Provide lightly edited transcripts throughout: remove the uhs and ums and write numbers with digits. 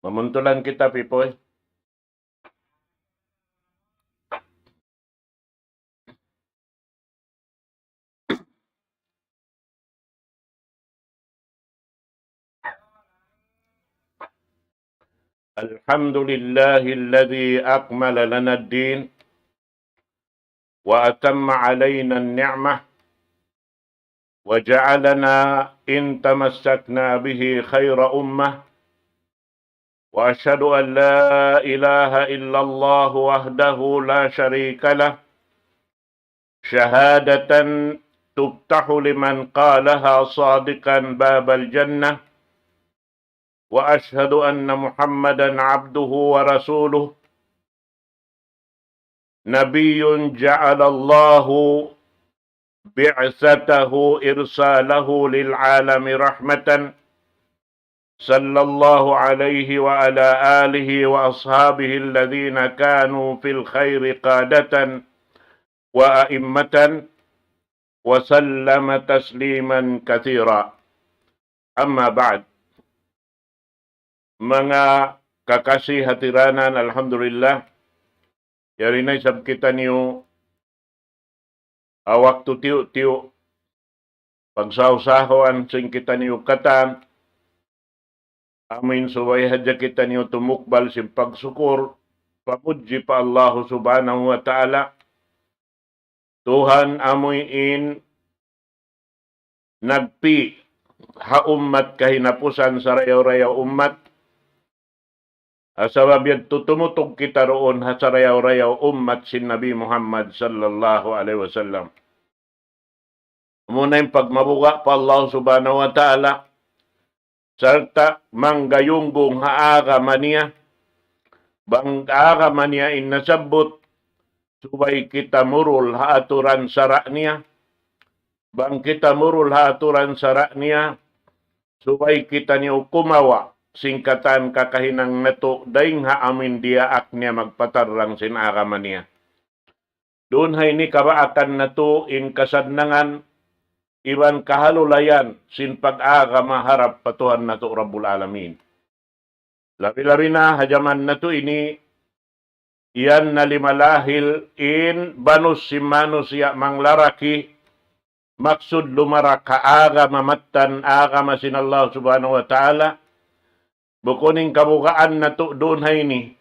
Mamuntulan kita, Pipoy. الحمد لله الذي أكمل لنا الدين وأتم علينا النعمة وجعلنا إن تمسكنا به خير أمة وأشهد أن لا إله إلا الله وحده لا شريك له شهادة تفتح لمن قالها صادقا باب الجنة وأشهد أن محمدا عبده ورسوله نبي جعل الله بعثته إرساله للعالم رحمة صلى الله عليه وعلى آله وأصحابه الذين كانوا في الخير قادة وأئمة وسلم تسليما كثيرا أما بعد mga kakasih hatiranan, alhamdulillah, yari na isab kita niyo waktu tiyo-tiyo pagsawsahoan sing kita niyo katan amin subay hadya kita niyo tumukbal sim pagsukur pamudji pa Allah subhanahu wa ta'ala Tuhan amoy in nagpi ha ummat kahinapusan sa rayaw-rayaw ummat asabab yan tutumutog kita roon ha sa rayaw-rayaw ummat sin Nabi Muhammad sallallahu alaihi wasallam. Muna yung pagmabuga pa Allah subhanahu wa ta'ala sarta manggayunggong haaga maniya bang aaga maniya in nasabot subay kita murul haaturan sara niya bang kita murul haaturan sara niya subay kita niyo kumawa singkatan kakahinang nato daing haamin dia aknya magpatarang sinaraman niya. Doon hay ni kabaakan nato in kasadnangan iban kahalulayan sin pag-aga maharap patuhan nato Rabbul Alamin. Labi-labi na hajaman nato ini iyan na limalahil in banus simanus ya manglaraki maksud lumara kaaga mamatan aga masin Allah subhanahu wa ta'ala bukuning kabukaan na to doon hay ni.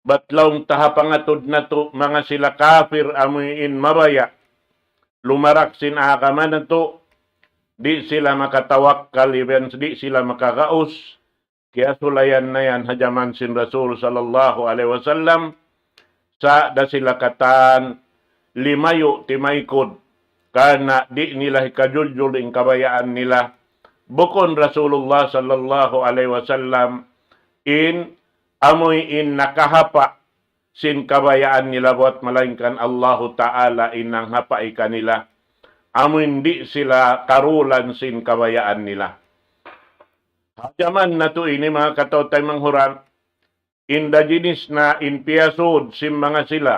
Batlawng tahapangatod na to mga sila kafir amuin mabaya. Lumarak sin akaman na to. Di sila makatawakkal, even di sila makakaus. Kaya sulayan na yan hajaman sin Rasul sallallahu alaihi wasallam. Sa da sila katan limayo timaykod. Kana di nila hikajuljul ing kabayaan nila. Bukon Rasulullah sallallahu alaihi wasallam in amoy in nakahapa sin kabayaan nila buat malaingkan Allahu Ta'ala inang hapai kanila. Amoy hindi sila karulan sin kabayaan nila. Hajaman na to ini mga katotay manghuran indajinis na inpiyasod sin mga sila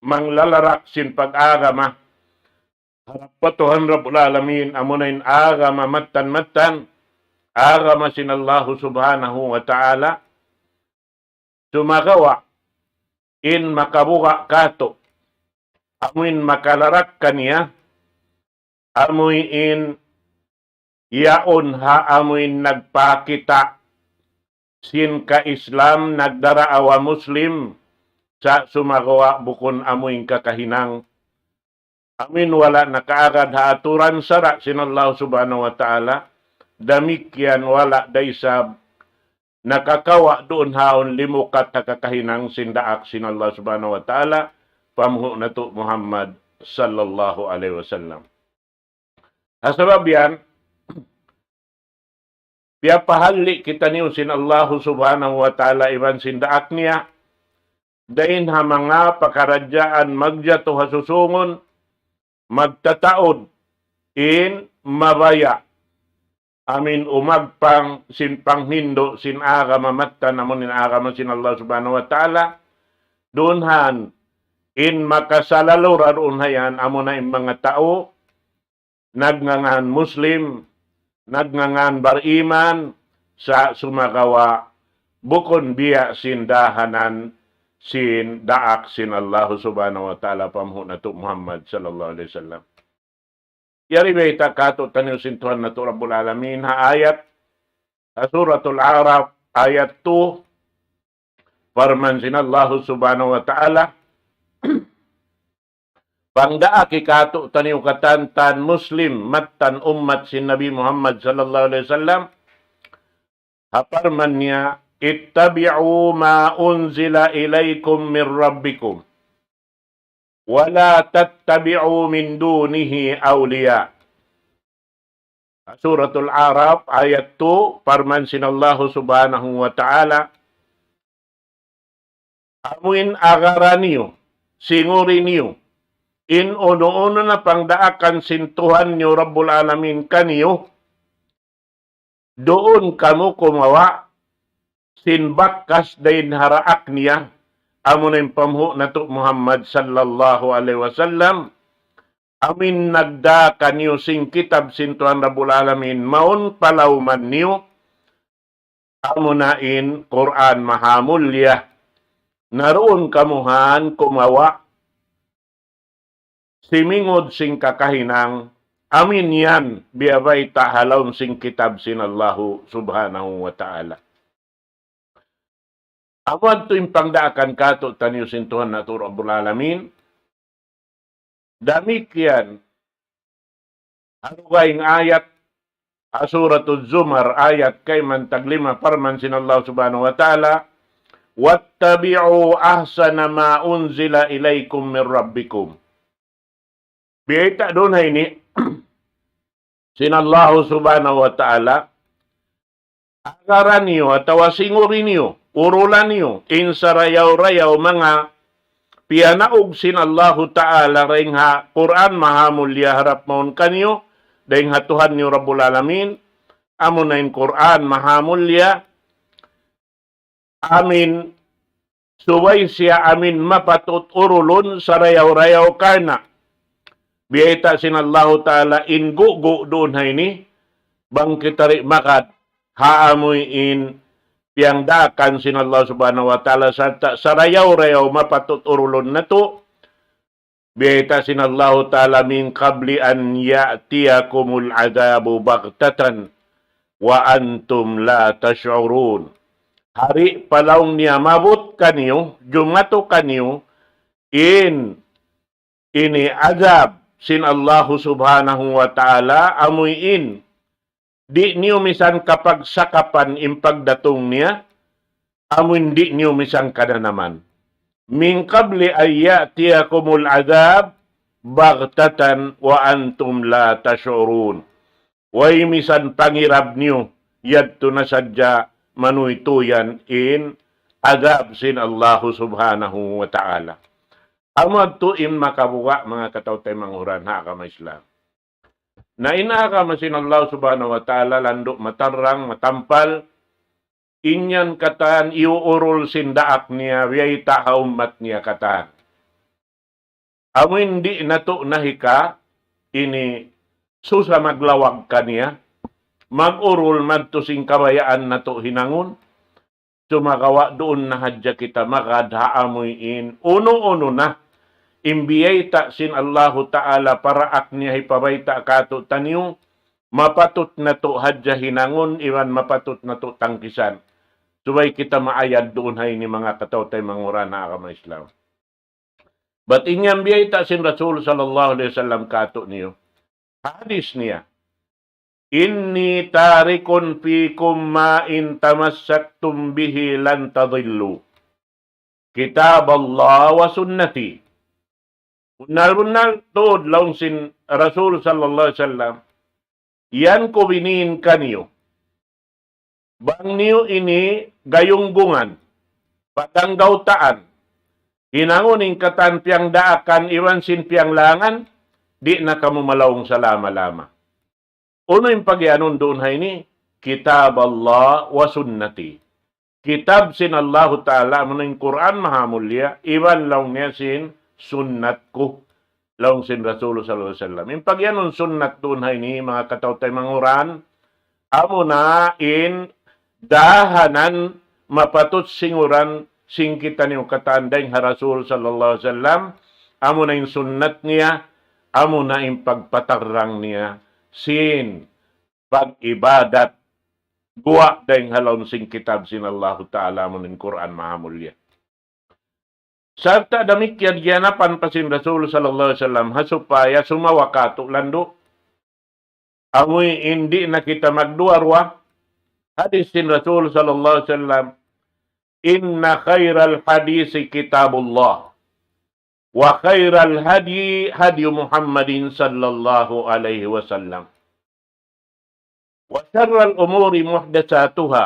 manglalarak sin pag-agama harap patuhan Rabbul Alamin amunain agama matan-matan agama sin Allah subhanahu wa ta'ala sumagawa in makabuka kato amuin makalarak kaniya amuin in yaon ha amuin nagpakita sin ka Islam nagdaraawa Muslim sa sumagawa bukon amuin kakahinang amin wala nakaagad haaturan sara sin Allah subhanahu wa ta'ala damikyan wala daysab nakakawa doon haon limukat kakahinang sindaak sin Allah subhanahu wa ta'ala pamuho na to Muhammad sallallahu alaihi wasallam. Asabab yan, pahali kita niyo sin Allah subhanahu wa ta'ala iban sindaak niya, dahin ha mga pakaradyaan magjato hasusungon, magtataod, in mabaya. Amin umagpang sin panghindo sin aga mamatta namon in aga man sin Allah subhanahu wa ta'ala, dunhan in makasalalura unhayan amo na in mga tao, nagngangan Muslim, nagngangan bariman, sa sumagawa, bukon biya sin dahanan, sin daak sin Allah subhanahu wa ta'ala pamhu na to Muhammad sallallahu alaihi wasallam. Yari ba itakato tanil sintuhan na to Rabbul Alamin ha ayat sa suratul Araf ayat 2 farman sin Allah subhanahu wa ta'ala pangdaa kikato taniw katantan Muslim mattan ummat sin Nabi Muhammad sallallahu alaihi wasallam haparman niya ittabi'u ma unzila ilaykum min rabbikum wala tattabi'u min dunihi awliya. Suratul Araf ayat 2 farman sin Allah subhanahu wa ta'ala amuin agaran niyo, singurin niyo, in uno-uno na pangdaakan sintuhan niyo Rabbul Alamin kaniyo, doon kamu kumawa, sinbakas dahin haraak niya, amo na yung pamhu na to Muhammad sallallahu alaihi wasallam, amin nagda kanyo sing kitab sintuhan Rabbul Alamin, maun palauman niyo, amo na in Quran mahamulya, naroon kamuhan kumawa, simingod sing kakahinang, amin yan, biyabay tahalawm sing kitab sin Allahu subhanahu wa ta'ala. Amad to yung pangdaakan kato tanyo sintuhan na to Rabbul Alamin, damik yan, ano kayong ayat, Suratul Zumar, ayat kay man taglima parman sin Allah subhanahu wa ta'ala, wattabi'u ahsana ma unzila ilaykum min rabbikum. Biyita doon hay ni sinallahu subhanahu wa ta'ala agaran niyo at tawasingurin niyo, urulan niyo, insarayaw-rayaw mga piyanaog sinallahu ta'ala ring ha Quran mahamulya harap maun kanyo, dahing hatuhan niyo Rabbul Alamin, amo na in Quran mahamulya, amin suway siya amin mapatut urulun sarayaw-rayaw karna. Biyata sinallahu ta'ala in gugu doon hay ni bang kitari makat haamoy in piyang dakan sinallahu subhanahu wa ta'ala sarayaw-rayaw mapatut urulon na to. Biyata sinallahu ta'ala min qabli an ya'tiyakumul adabu baghtatan wa antum la tash'urun. Hari palawng niya mabot kanyo, jumato kanyo in ini azab sin Allah subhanahu wa ta'ala amuyin. Di niyo misan kapag sakapan impagdatong niya, amuin di niyo misan kada naman. Min qabli ayyatiyakumul adab, baghtatan wa antum la tashurun. Way misan pangirab niyo, yadto na sadya manuytuyan in adab sin Allah subhanahu wa ta'ala. Amad to in makabuwa mga katawtay manguran ha kama Islam. Na inaka masin Allah subhanahu wa ta'ala lando matarang matampal inyan katan iuurol sindaak niya wiyay taha umat niya katan. Amo hindi na to nahika ini susa maglawag kaniya magurol madtusing kabayaan na to hinangon. Sumagawa doon na hadya kita makadhaamoy in uno-uno na imbiyay ta sin Allahu Ta'ala para akniya hipabayta kato tanyo, mapatut na to hadya hinangon, iwan mapatut na to tangkisan. Subay kita maayad doon hay ni mga katawtay manguran na akama Islam. But inyang biyay ta sin Rasul sallallahu alaihi wasallam kato niyo. Hadis niya, inni tarikun fikum ma in tamassaktum bihi lan tadillu. Kitab Allah wa sunnati. Bunal-bunal tuod laung sin Rasul sallallahu alaihi wasallam yan ko biniin kaniyo. Bang niyo ini gayunggungan, patanggaw taan, hinanguning katan piyang daakan, iwan sin piyang langan, di na kamo malawong sa lama-lama. Uno yung pagyanon doon hay ni, Kitab Allah wa sunnati. Kitab sin Allah Ta'ala, mo yung Quran mahamulya, iwan lang niya sin sunnat ko. Lang sin Rasulullah sallallahu alaihi wasallam. Yung pagyanon sunnat doon hay ni, mga katawtay manguran, amo na in dahanan mapatot singuran singkitan yung katandang Rasul sallallahu alaihi wasallam, amo na yung sunnat niya, amo na yung pagpatarang niya, sin pag-ibadat, guwa dahil halon sing kitab sin Allah Ta'ala mo ng Quran mahamulya. Sarta damit yan gyanapan pa sin Rasul sallallahu alaihi wasallam hasupaya sumawakato lando. Amoy hindi na kita magduarwa. Hadis sin Rasul sallallahu alaihi wasallam, inna khairal hadisi kitabullah wa khairal hadi hadi Muhammadin sallallahu alaihi wasallam. Wa syarral umuri muhdatsatuha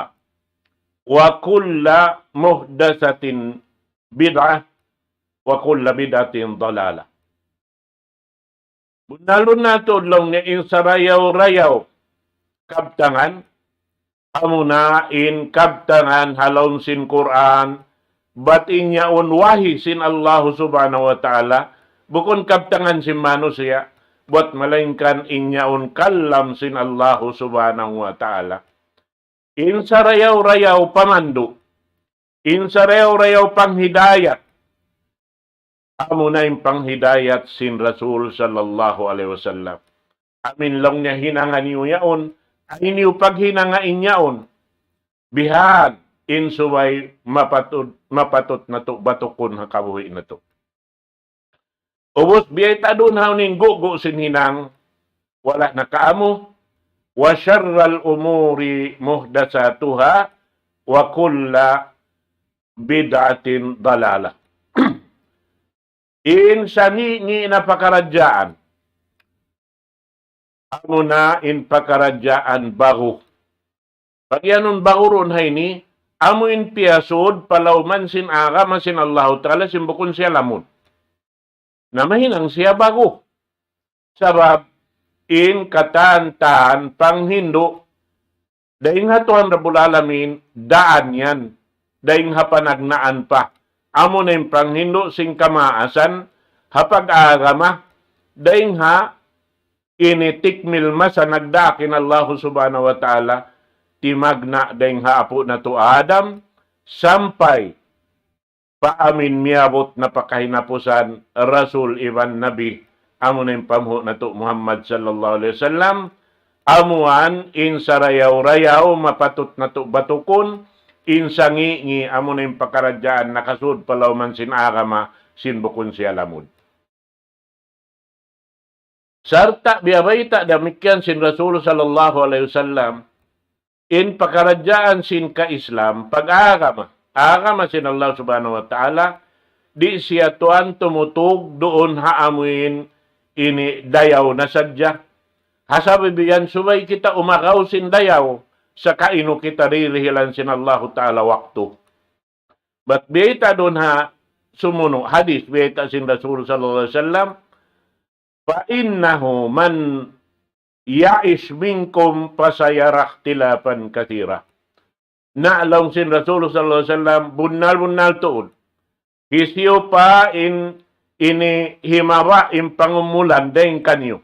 wa kulla muhdatsatin bid'ah wa kulla bid'atin dalalah. Bunalon nato long nga in sarayaw-rayaw kabtangan, amo na in kabtangan halon sin Quran, batin niya unwahi sin Allah subhanahu wa ta'ala, bukon kabtangan sin manusia, buat malainkan inyaon kalam sin Allah subhanahu wa ta'ala. In sarayaw-rayaw pamandu, in sarayaw-rayaw panghidayat, amo na yung panghidayat sin Rasul sallallahu alaihi wasallam. Amin lang niya hinanga niyo yaon, ay niyo paghinangain yaon, bihan, in suway mapatot na to, batukon hakabuhi na to. Ubos biyay tadun hawning gugu sinhinang, wala na kaamo, wa syarral umuri muhdatsatuha, wa kulla bid'atin dalalah. In sani na pakaradyaan, amo na in pakaradyaan bago. Pag yanon baguron hay ni, amo in piyasod, palawman sin aga, masin Allah Ta'ala, simbukon siya lamon. Na mahinang siya bago. Sabab, in katantan panghindo, daing hatuan Rabbul Alamin, daan yan. Daing hapanagnaan pa. Amo na yung panghindo sing kamaasan, hapag-agama, daing ha, initikmil sa nagdakin Allah subhanahu wa ta'ala, timagna daing haapo na to Adam, sampay paamin miyabot na pakahinapusan Rasul Iban Nabi, amo na yung pamho na to Muhammad sallallahu alaihi wasallam, amuan in sarayaw-rayaw mapatot na to batukon, in sangi amo na yung pakaradyaan nakasud palawman sin agama sinbukon siya lamod. Sarta biyabayta damikyan sin Rasul sallallahu alaihi wasallam, in pakaradyaan sin ka-Islam, pag-agama, agama sin Allah subhanahu wa ta'ala, di siya tuan tumutug doon haamuin ini dayaw na sadya. Hasabi biyan, subay kita umakaw sin dayaw, sa kaino kita rilihilan sin Allah ta'ala waktu. But biyita doon ha, sumuno, hadis, biyita sin Rasul sallallahu alaihi wasallam, fa innahu man ya'ish minkum fasayarah tilapan katira. Na'alaw sin Rasul sallallahu alaihi wasallam, bunal-bunal tuod. Hisyo pa ini himara in pangumulan deng kanyo.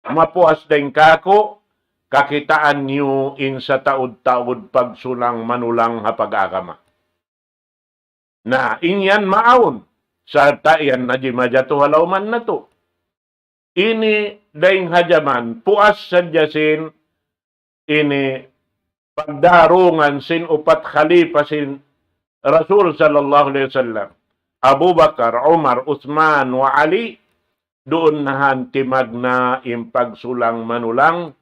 Mapuas deng kako, kakitaan niyo in sa taod-taod pagsulang manulang hapag-agama. Na inyan maawon, sa tayan na jimajato halawman na to. Ini daing hajaman, puas sadyasin, ini pagdarungan sin upat khalifa sin Rasul sallallahu alaihi wasallam, Abu Bakar, Umar, Uthman, wa Ali, doon nahan timagna impagsulang manulang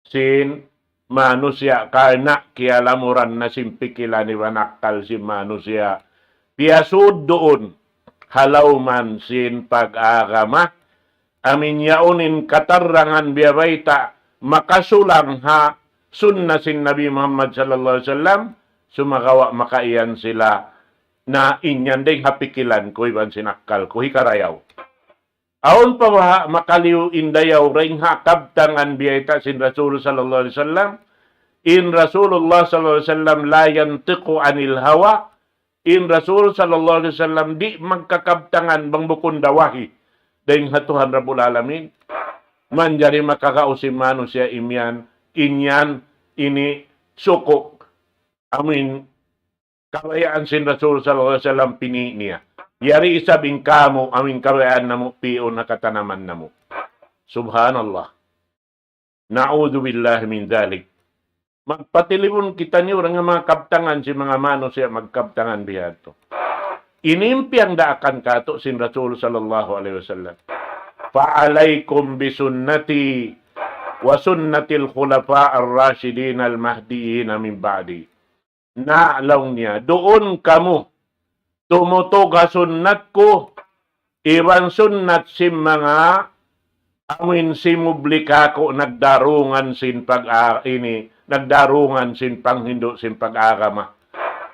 sin manusia karena kialamuran na simpikila ni wanakal si manusia. Piyasud doon, halawman sin pag-agama, amin yaunin katarangan biyabayta, makasulang ha sunna sin Nabi Muhammad sallallahu alaihi wasallam sumagawa makaiyan sila na inyan ding hapikilan ko iban sinakal ko hikarayaw. Aon pa ba makaliw indayaw ring ha kabtangan biyayta sin Rasul sallallahu alaihi wasallam. In Rasulullah sallallahu alaihi wasallam la yantiqu anil hawa. In Rasul sallallahu alaihi wasallam di magkakabtangan bang bukun dawahi. Dahing hatuhan Rabbul Alamin. Manjari makakausim manusia imyan. Inyan ini suko. Amin. Kabayaan sin Rasul sallallahu alaihi wasallam pini niya. Yari isabing kamo amin kabayaan namo piyon na katanaman namo. Subhanallah. Na'udhu billahi min dhalik. Magpatilipon kita niyo nga mga kaptangan si mga mano siya magkaptangan biyato. Inimpiang daakan kato sin Rasul sallallahu alaihi wasallam. Fa'alaykum bisunnati wa sunnatil khulafa ar-rashidin al-mahdiyin min ba'di. Naalaw niya, doon kamu tumutuga sunnat ko, iwan sunnat si mga amin si mublika ko nagdarungan sin nagdarungan sin panghindo sin pag-agama.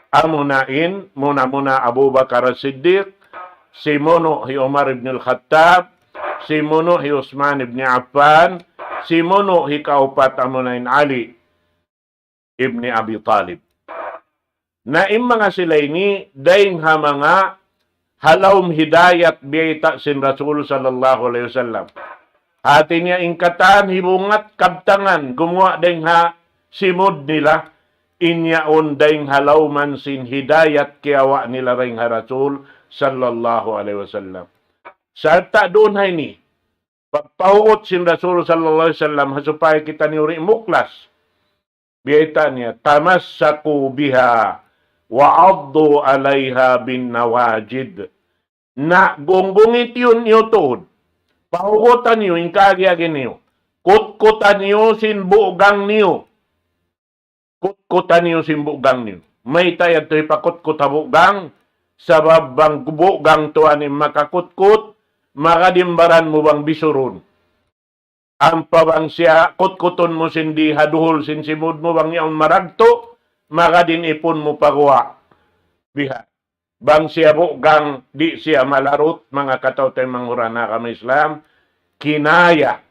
Amunain, muna Abu Bakar As-Siddiq, si Mono hi Umar ibn al-Khattab, si Mono hi Usman ibn Affan, si Mono hi kaupat amunain Ali ibn Abi Talib. Na mga sila ini, dahil ha mga halawm hidayat biyayta sin Rasul sallallahu alaihi wasallam. Hati niya ingkatan, hibungat, kabtangan, gumawa dahil ha simod nila, inyaon dahil halawman sin hidayat kiawa nila rin ha Rasul sallallahu alaihi wasallam. Sarta doon ha ini, pagpahuot sin Rasul sallallahu alaihi wasallam, hasupay kita ni uri muklas. Biyayta niya, tamassaku biha, wa'addu alaiha bin nawajid. Na gonggongit yun niyo tuod. Pahukutan niyo, ingkagyagin niyo. Kutkutan niyo, sinbugang niyo. Kutkutan niyo, sinbugang niyo. May tayad to'y pakutkuta-bugang, sa babang bugang tuanin makakutkut, makadimbaran mo bang bisurun. Ang pabang siya, kutkuton mo sindi haduhol, sinsimod mo bang yaon maragto, maka din ipon mo pagwa. Biha. Bang siya bugang di siya malarot, mga katawtay manghurana kami Islam, kinaya,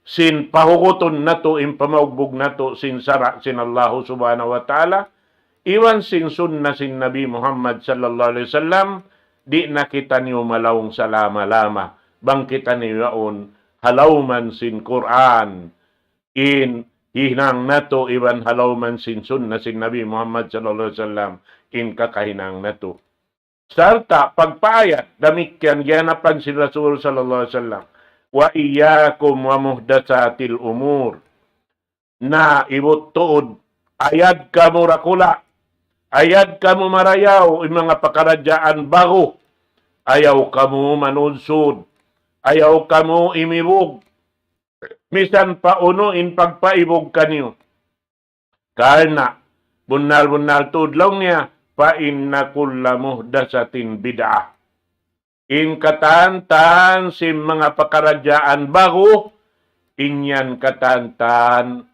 sin pahukuton na to, impamaugbog na to, sin sara, sin Allah subhanahu wa ta'ala, iwan sin sunna sin Nabi Muhammad sallallahu alaihi wasallam, di nakita niyo malawong salama-lama, bang kita niyo yaon, halawman sin Quran, in hinang nato iban halawman sin sunna sin Nabi Muhammad sallallahu alaihi wasallam in kakahinang nato. Sarta pagpaayat damikyan yanapan si Rasul sallallahu alaihi wasallam wa iyyakum wa muhdatsatil umur. Na ibut tuod ayad kamu rakula, ayad kamu marayaw yung mga pakaradyaan bago, ayaw kamu manunsod, ayaw kamu imibog, misan paunuin pagpaibog kanyo. Karena bunal-bunal tudlaw niya, fa inna kulla muhdasatin bid'ah. In katantan si mga pakaradyaan bago, inyan katantan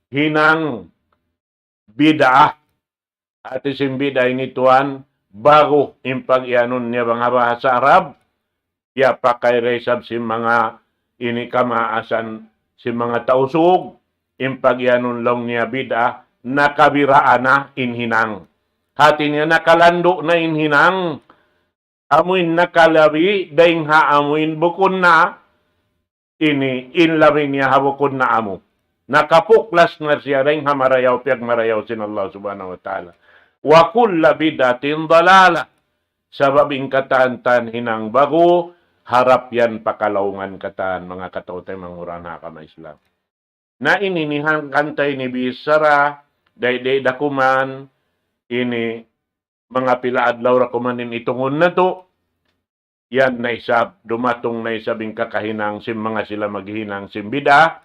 hinang bid'ah. At isim bid'ah ini tuan, bago in pag-ianon niya mga bahasa Arab, ya pakai resab si mga ini kamaasan si mga tausug, impagyanon lang niya bida, nakabiraan na inhinang. Hati niya nakalando na inhinang, amuin nakalabi, daing haamuin bukon na, ini inlabi niya habukon na amo. Nakapuklas na siya daing hamarayaw, piyag marayaw sin Allah subhanahu wa ta'ala. Wa kulla bidatin dalala, sababing katantan hinang bago, harap yan pakalaungan katan mga katawtay manghurana ka ma Islam. Na ininihan kantay ni Bisara, day dakuman, ini mga pilaadlaw rakumanin itungon na to, yan na isab, dumatong na isabing kakahinang sim mga sila maghinang sim bida,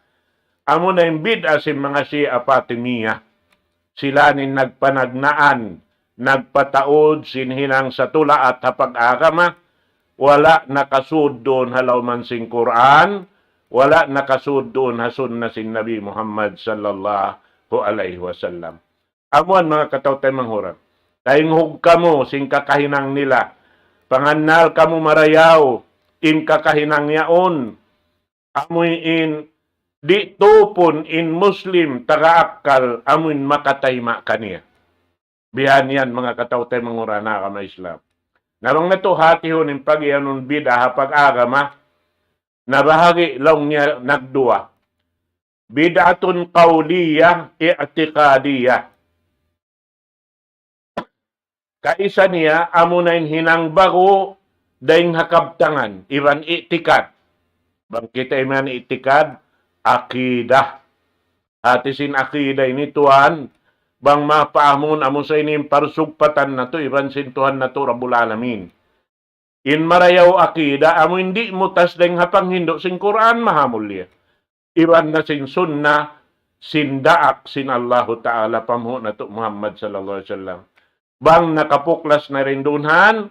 amo na yung bida sim mga si Apatimiya, sila nin nagpanagnaan, nagpataod sinhinang sa tula at hapag-agama, wala nakasud doon halawman sing Quran, wala nakasud doon hasun na si Nabi Muhammad sallallahu alaihi wasallam. Amuan mga katawtay manghuran. Tayong hugka mo, sing kakahinang nila. Panganal ka mo marayaw, in kakahinang yaon. Amoy in, di tupon in Muslim, tagaakal, amoy makatayma kaniya. Bihan yan mga katawtay manghuran na kama Islam. Narong na to hati ho ng pag-ianong bida pag-agama, na bahagi lang niya nagdua. Bid'atun qawliyah, i'tiqadiyah. Kaisa niya, amo na hinang bago, daing hakabtangan, iban itikad. Bang kita iman itikad, akidah. Hatisin akidah ini Tuhan, bang mapaamon amo sa ining parsugpatan na to, iban sin Tuhan na to, Rabbul Alamin. In marayaw akidah, amo hindi mutas daing hapang hindo, sin Quran mahamulya. Iban na sin sunnah, sin daak, sin Allahu Ta'ala, pamuho na to Muhammad sallallahu alaihi wasallam. Bang nakapuklas na rin dunhan,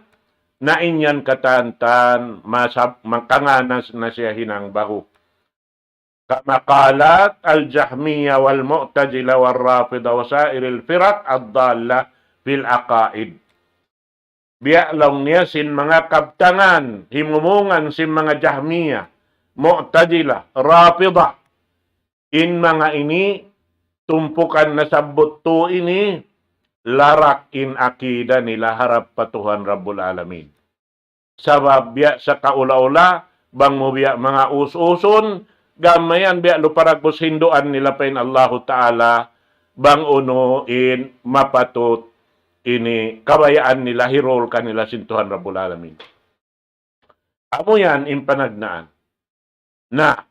na inyan katantan, mangkanganas na siya hinang bago. Kamakalat al-Jahmiya wal-Mu'tazila wal-Rafida wa sairil firak ad-dalla fil aqaid. Biya lang niya sin mga kabtangan, himumungan sin mga Jahmiya, Mu'tazila, Rafida. In mga ini, tumpukan na sabot to ini, larak in akida nila harap patuhan Rabbul Alamin. Sabab biya sa kaula-ula, bang mo biya mga us-uson, gamayan biya luparagos hinduan nila pain Allahu Ta'ala, bang uno in mapatut ini kabayaan nila, hirol kanila sintuhan Rabbul Alamin. Amo yan in panagnaan. Na,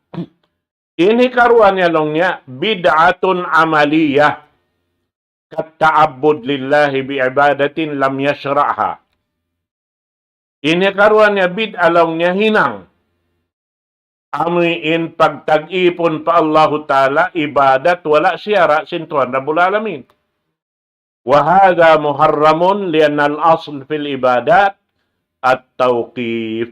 inikaruan niya long niya, bid'atun amaliyah, katta'abbud lillahi bi'ibadatin lam yashra'ha. Ini karuan niya bid'along niya hinang. Amuin pagtag-ipon pa Allahu Ta'ala, ibadat, wala siyara, sintuhan Rabbul Alamin. Wahada muharramun lianna al-asl fil ibadat at tawqif.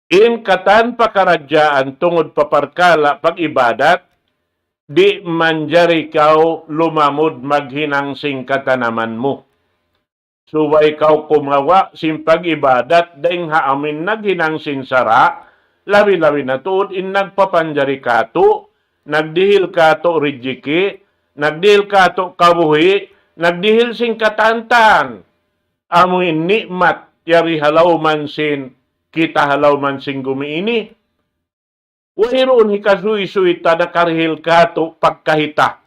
In katan pakaradyaan tungod paparkala pag-ibadat, di manjari kau lumamod maghinang sing katanaman mo. Subay kau kumawa sing pag-ibadat daing haamin naghinang sing sara, labi-labi na tuod in nagpapanjari kato, nagdihil kato rijiki, nagdihil kato kabuhi, nagdihil sing katantan. Amuin nikmat yari halaw man sin, kita halaw man sing gumiini, wairoon hikasuy-suy tada karihil kato pagkahita.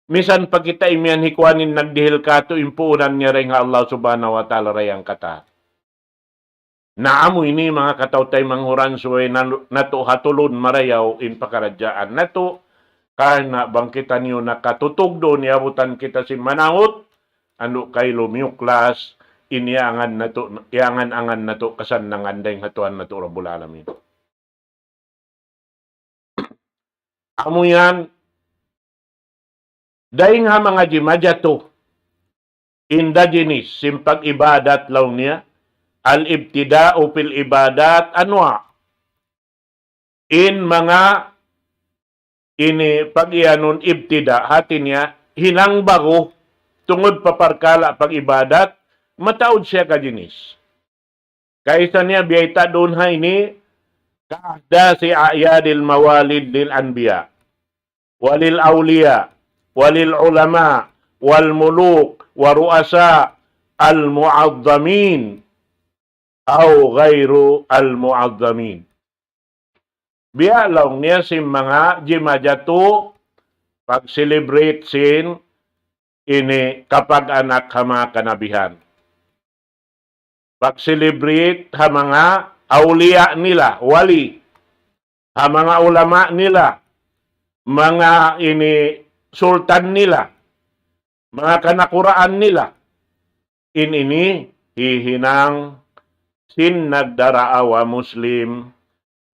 Misan pag kita imian hikwanin nagdihil kato, impuunan niya rin nga Allah subhanahu wa ta'ala rayang kata. Naamo ini mga katawtay manghuran suway nato hatulon marayaw in pakaradyaan nato, kahit bangkitan niyo nakatutugdo niyabutan kita si manangot, ano kay lumiuklas, iangan-angan nato kasan nanganday hatuan nato Rabbul Alamin. Amo yan, dahil nga mga jimadyato, indigenous, simpag ibadat law niya, al-ibtida'u fil ibadat, anwa, in mga, ini pag-ianon ibtida, hati niya, hinang bago, tungod paparkala pag-ibadat, mataod siya kajinis. Kaisa niya, biyayta doon ha ini, kaahda si ayadil mawalid lil anbiya, walil awliya, walil ulama, wal muluk, waruasa, al-mu'azzamin, aw ghairu al-mu'azzamin. Biya lang niya si mga jimadyato, pag-celebrate sin, ini kapag anak hama kanabihan. Pag-celebrate ha mga awliya nila, wali, ha mga ulama nila, mga ini sultan nila, mga kanakuraan nila, ini hihinang sin nagdaraawa Muslim,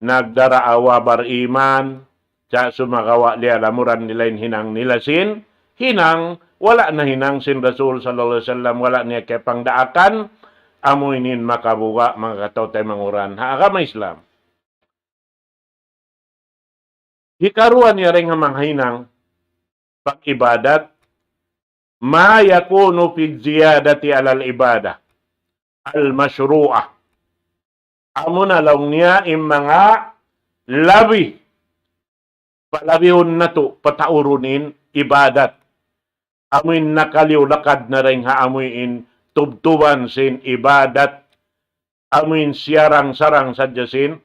nagdaraawa bariman, sa sumagawa liya lamuran nila hinang nila sin, hinang, wala na hinang sin Rasul sallallahu alaihi wasallam, wala niya kay pangdaakan, amoy nin makabuga, mga katawtay manguran, haagama Islam. hikaruan niya rin nga manghinang pag-ibadat, ma yakunu fi ziyadati alal ibadah al-mashru'ah. Amo na lang niya im mga labi, palabihon na to, pataurunin, ibadat. Amoy nakaliw-lakad na rin ha amoyin tubtuban sin ibadat. Amoyin siyarang-sarang sadyasin,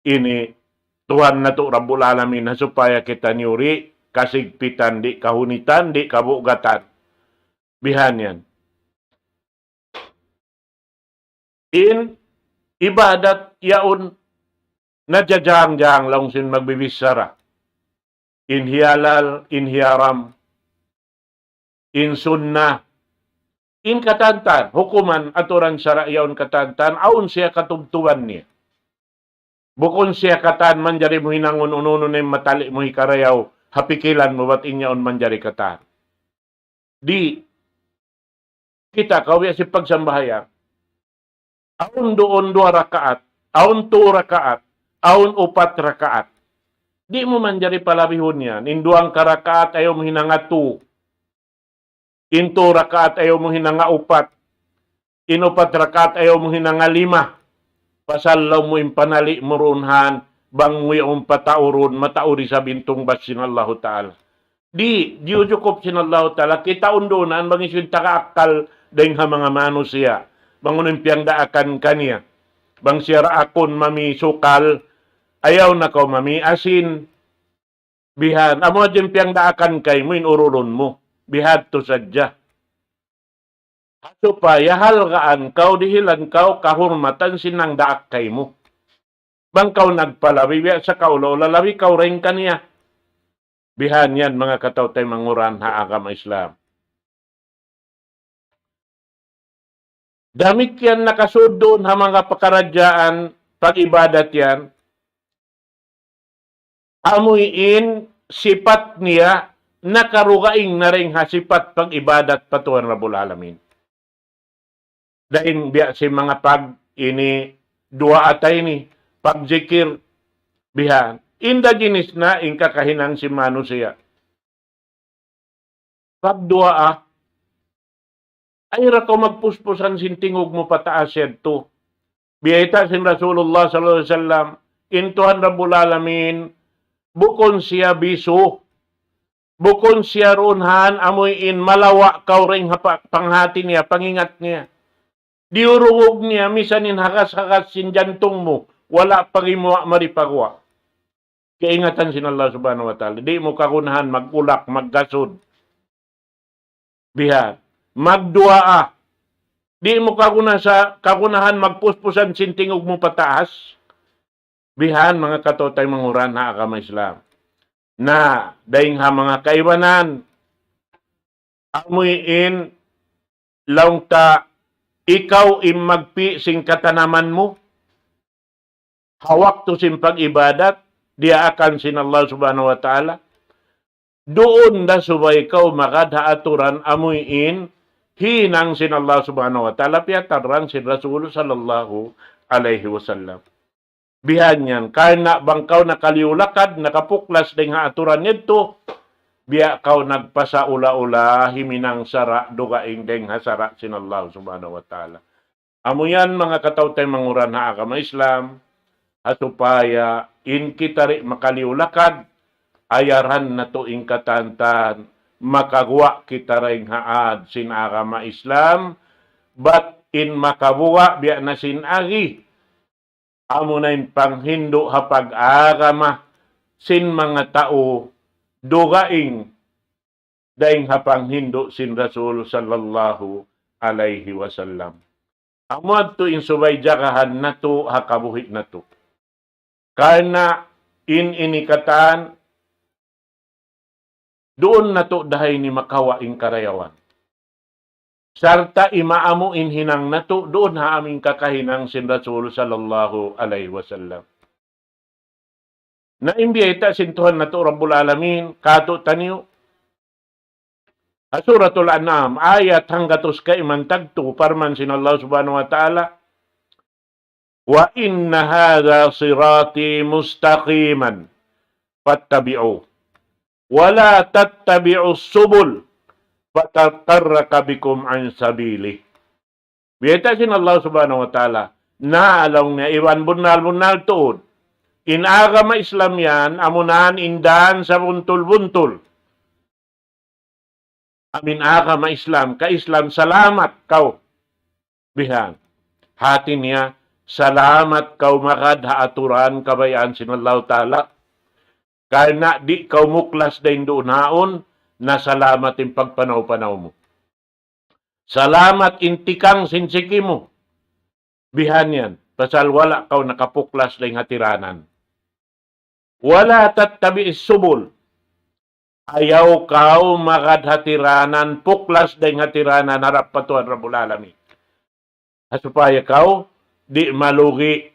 ini Tuhan na to Rabbul Alamin na supaya kita niuri, kasigpitan, di kahunitan, di kabugatan. Bihan yan. In ibadat yaon najajang-jang lang sin magbibisara. In hiyalal, in hiyaram, in sunnah, in katantan, hukuman aturan syara yaon katantan, aun siya katubtuan niya. Bukon siya katan manjari mo hinangon ununo na matali mo hikarayaw, hapikilan mo ba't inyaon manjari katan. Di, kita kawya si pagsambahayan, aun doon 2 rakaat, aun 2 rakaat, aun 4 rakaat. Di mo manjari palabihon yan, in 2 karakaat ayaw mo hinanga 2, in 2 rakaat ayaw mo hinanga 4, in 4 rakaat ayaw mo hinanga 5, pasalaw mo impanali mo runhan, bangwi ang patauron, matauri sa bintong bas sinallahu ta'ala. Di ujukop sinallahu ta'ala, kita undonan, bangis yung takaakal dahil nga mga manusia, bangunin piyang daakan kanya, bang siya raakon mami sukal, ayaw na ko mami asin, bihan, amo dyan piyang daakan kay mo, inururon mo, bihad to sadya. Supaya halgaan kau, dihilan kau, kahurmatan sinang daak kay mo. Bang kau nagpalabi, sa kaulo, lalabi kau rin kaniya. Bihan yan mga katawtay manguran ha agama Islam. Damit yan nakasud doon ha mga pakaradyaan, pag-ibadat yan. Amuyin sipat niya, nakarugaing na rin ha sipat pag-ibadat patuan Rabbul Alamin. Dahil biya si mga pag ini dua atay ni pagzikir bihan. Inda jinis na in kakahinang si manusia. Pag dua ay ra ko magpuspusan sintingog mo pataas to. Biyata sin Rasulullah sallallahu alaihi wasallam in Tuhan Rabbul Alamin bukon siya biso. Bukon siya runhan amoy in malawa kaw ring panghati niya, pangingat niya. Diurungog niya, misanin hakas-hakas sin jantong mo, wala pagimuwa maripagwa. Kaingatan sin Allah subhanahu wa ta'ala. Di mo kakunahan magulak, maggasod. Bihan. Magduaa. Di mo kakunahan magpuspusan sin tingog mo pataas. Bihan mga katotay manguran na agama Islam. Na, dahing ha mga kaibanan, amuyin laung ta ikaw magpi sing katanaman mo. Hawak to sin pag-ibadat, dia akan sin Allah subhanahu wa ta'ala. Doon na subay ikaw makadha aturan amuyin, hinang sin Allah subhanahu wa ta'ala, piataran sin Rasul sallallahu alaihi wasallam. Bihan yan, karena bangkaw nakaliulakad, nakapuklas ding aturan nito, biya kau nagpasa ula-ula himinang sara dugaing deng hasara sin Allah subhanahu wa ta'ala. Amo yan mga katawtay manguran ha agama Islam supaya in kita rin makaliulakad ayaran na to in katantan makagwa kita rin haad sin agama Islam but in makabuwa biya na sin agi amo na in panghindo ha pag-agama sin mga tao dugaing daing hapang hindo sin Rasul sallallahu alaihi wasallam. Amad to in subay jakahan na to hakabuhit na to. Karena in inikatan doon na to dahay ni makawaing karayawan. Sarta imaamo in hinang na to doon ha aming kakahinang sin Rasul sallallahu alaihi wasallam. Na-imbiyeta sintuhan na to Rabbul Alamin, kato taniyo. Suratul An'am, ayat hanggatos ka imantagto, parman sin Allah subhanahu wa ta'ala, wa inna hadha sirati mustaqiman, fattabi'u. Wala tattabi'u subul fatatarraka bikum an sabili. Biyata sin Allah subhanahu wa ta'ala na along na iwan bunal-bunal tuod. Inagama Islam yan, amunahan indan sa buntul-buntul. Amin agama Islam, ka Islam salamat kau. Bihan. Hati niya, salamat kau makadha aturan kabayaan sin Allah ta'ala. Karena di kau muklas din doon haon, na salamat in pagpanaw-panaw mo. Salamat intikang sinsiki mo. Bihan yan. Pasal wala kau nakapuklas din hatiranan. Wala tattabi subul. Ayaw kau makadhatiranan, puklas din hatiranan, harap pa Tuhan Rabbul Alamin. Supaya kau di malugi.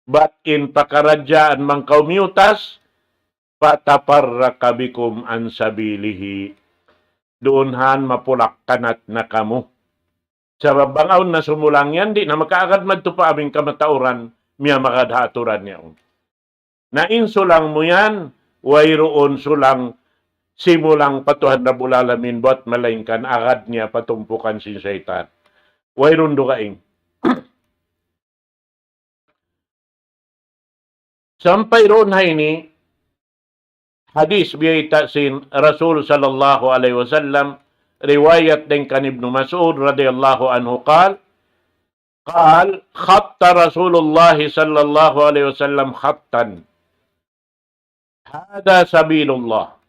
Batin pakaradyaan mang kau miutas, pataparraka bikum an sabilihi. Doonhan mapulak kanat na kamo. Sa bangaw na sumulang yan, di na makaagad magtupa aming kamatauran, miya makadhaturan niya. Na insulang mo yan, wayroon sulang simulang patuhan na bulalamin, buat malaingkan, agad niya patumpukan si Satan. Wayroon dukaing. Sampai roon ha ini, hadis biyayta sin Rasul sallallahu alaihi wasallam, riwayat din kan Ibnu Mas'ud radhiyallahu anhu qal khatta Rasulullah sallallahu alaihi wasallam khattan. Hada sabilullah.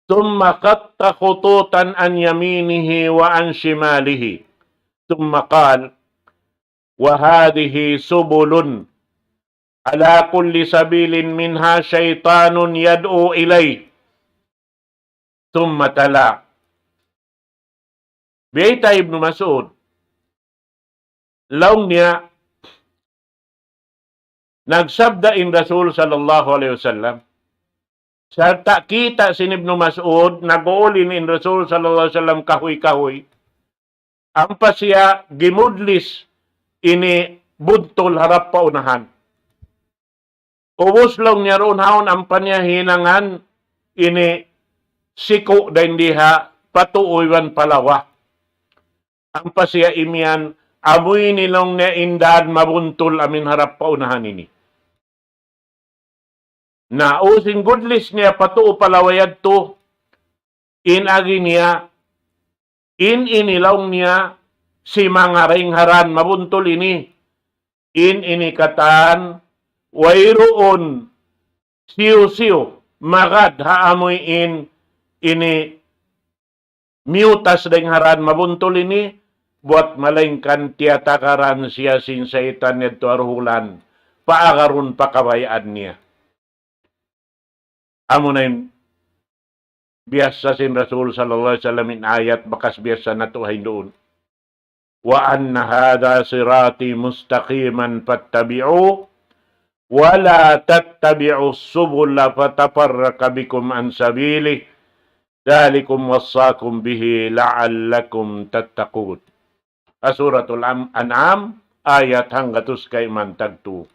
Thumma qatta khututan an yaminihi wa an shimalihi. Thumma qal wa hadhihi subulun ala kulli sabilin minha syaitanun yad'u ilay. Thumma tala. Biyayta Ibnu Mas'ud, laong niya, nagsabda in Rasul sallallahu alaihi wasallam, sa kita sin Ibnu Mas'ud, nag-uulin in Rasul sallallahu alaihi wasallam kahoy-kahoy, ang pasya gimudlis ini buntol harap paunahan. Ubos lang niya roon haon ang panyahinangan ini siko dahin diha patuoywan palawa. Ang pasya imian amoy nilong na indan mabuntol amin harap paunahan ini. Na using goodless niya patuo palawayad to inagi niya inilaw niya si mga ringharan mabuntol ini inikatan wayroon siyo-siyo magad haamoy ini miutas deng haran mabuntol ini buat malengkan tiyatakaran siya sin Satan nito arhulan paagarun pakabayaan niya. Amo na yun biasa sin Rasul sallallahu alaihi wasallam in ayat bakas biasa natuhay doon. Wa anna hadha sirati mustaqiman fattabi'u wala tattabi'u subula fatafarraka bikum an sabili dalikum wassakum bihi la'allakum tattaqun. Suratul An'am ayat hanggatus kay mantagtu.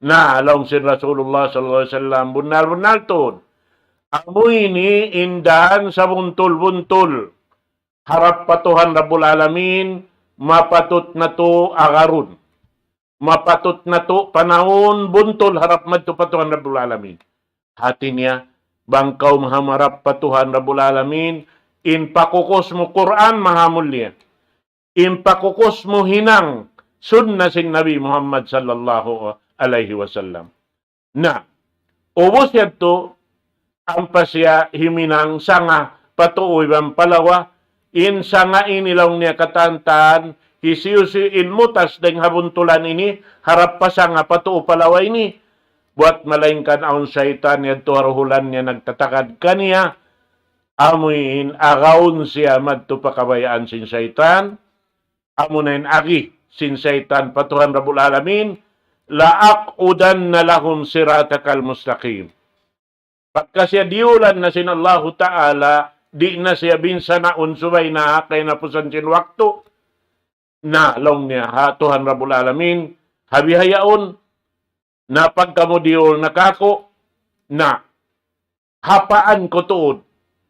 Na along si Rasulullah sallallahu alaihi wasallam bunal-bunal tod. Amoy ni indan sa buntul-buntul. Harap patuhan Rabbul Alamin mapatut na to agarun. Mapatot na to panahon buntol harap madto patuhan Rabbul Alamin. Hati niya bangkaw mahamarap patuhan Rabbul Alamin in pakukos mo Quran mahamulya. In pakukos mo hinang sunna sin Nabi Muhammad sallallahu alaihi wasallam. Na ubos yadto ang pasya himinang sanga patuoy bang palawa in sanga inilaw niya katantan hisiyusi in mutas deng habuntulan ini harap pa sa nga patuo palawa ini buat malaingkan aun syaitan yadto haruhulan niya nagtatakad kaniya amuin agaun siya madto pakabayaan sin syaitan amunain agi sin syaitan patuhan Rabbul Alamin la'aqudan na lahum siratakal mustaqim. Pagka siya diulan na sin Allahu Ta'ala di na siya binsa na unsubay na kay napusan sin waktu na long niya ha Tuhan Rabbul Alamin habihayaon na pagkamudiol nakako na hapaan ko tuod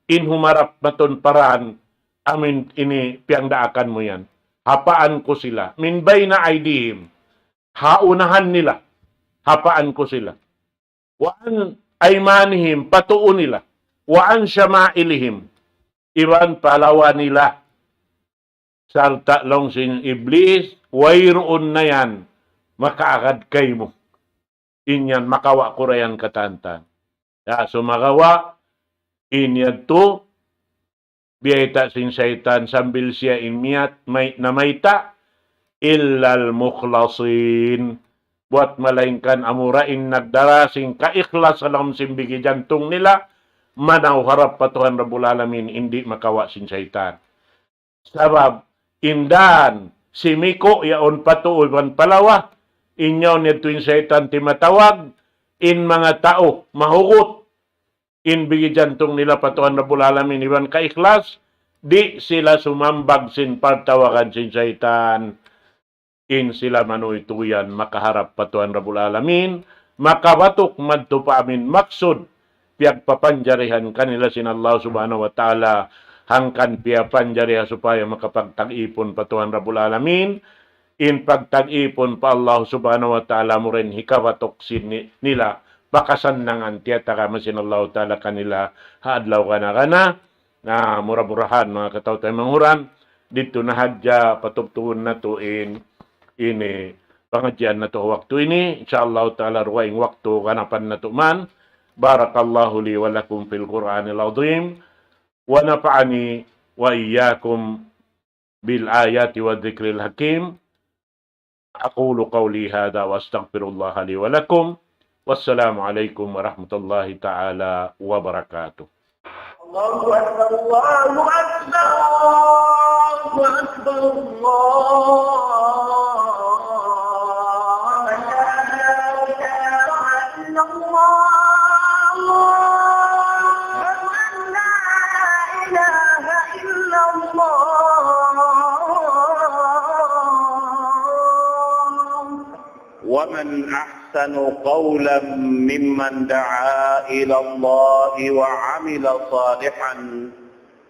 in humarap maton paraan amin ini piangdaakan mo yan. Hapaan ko sila. Min bayna aydihim. Haunahan nila. Hapaan ko sila. Waan aymanihim, patuon nila. Waan syama'ilihim, iwan palawa nila. Sarta long sin iblis, wayroon na yan, makaagad kay mo. Inyan, makawa ko rayan katantan. Ya, so makawa, inyan to, biyayta sin syaitan, sambil siya inmiyat, namayta, illal mukhlasin. Buat malaingkan amurain nagdarasing kaiklas alam simbigi jantung nila, manaw harap pa Tuhan Rabbul Alamin, hindi makawa sin syaitan. Sabab, indan, si Miko, yaon patuoy, palawa, inyaw ni tuwing syaitan timatawag, in mga tao, mahugot, in bigi jantung nila pa Tuhan Rabbul Alamin, iwan kaiklas, di sila sumambag sin partawagan sin syaitan. In sila manuituyan, makaharap pa Tuhan Rabbul Alamin, makabatok madto pa amin maksud, piag papanjarihan kanila sin Allah subhanahu wa ta'ala, hangkan piya panjariha supaya makapagtag-ipon pa Tuhan Rabbul Alamin, in pagtag-ipon pa Allah subhanahu wa ta'ala mo rin hikabatok sin nila, pakasannangan tiyata kama sin Allah ta'ala kanila, haadlaw kana na murah-murahan mga kataw tayo manghuran, dito na hadya patubtuon na to ini pengajian na to waktu ini, insyaallah ta'ala ruwaing waktu kanapan na to man. Barakallahu li wa lakum fil Qur'anil azim wa nafa'ani wa iyyakum bil ayati wa dzikril hakim. Aqulu qawli hadha wa astaghfirullah li wa lakum. Wassalamu alaikum warahmatullahi ta'ala wabarakatuh. Allahu akbar, Allahu akbar, Allahu akbar, Allah. ومن أحسن قولا ممن دعا إلى الله وعمل صالحا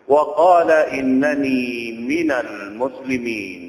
وقال إنني من المسلمين.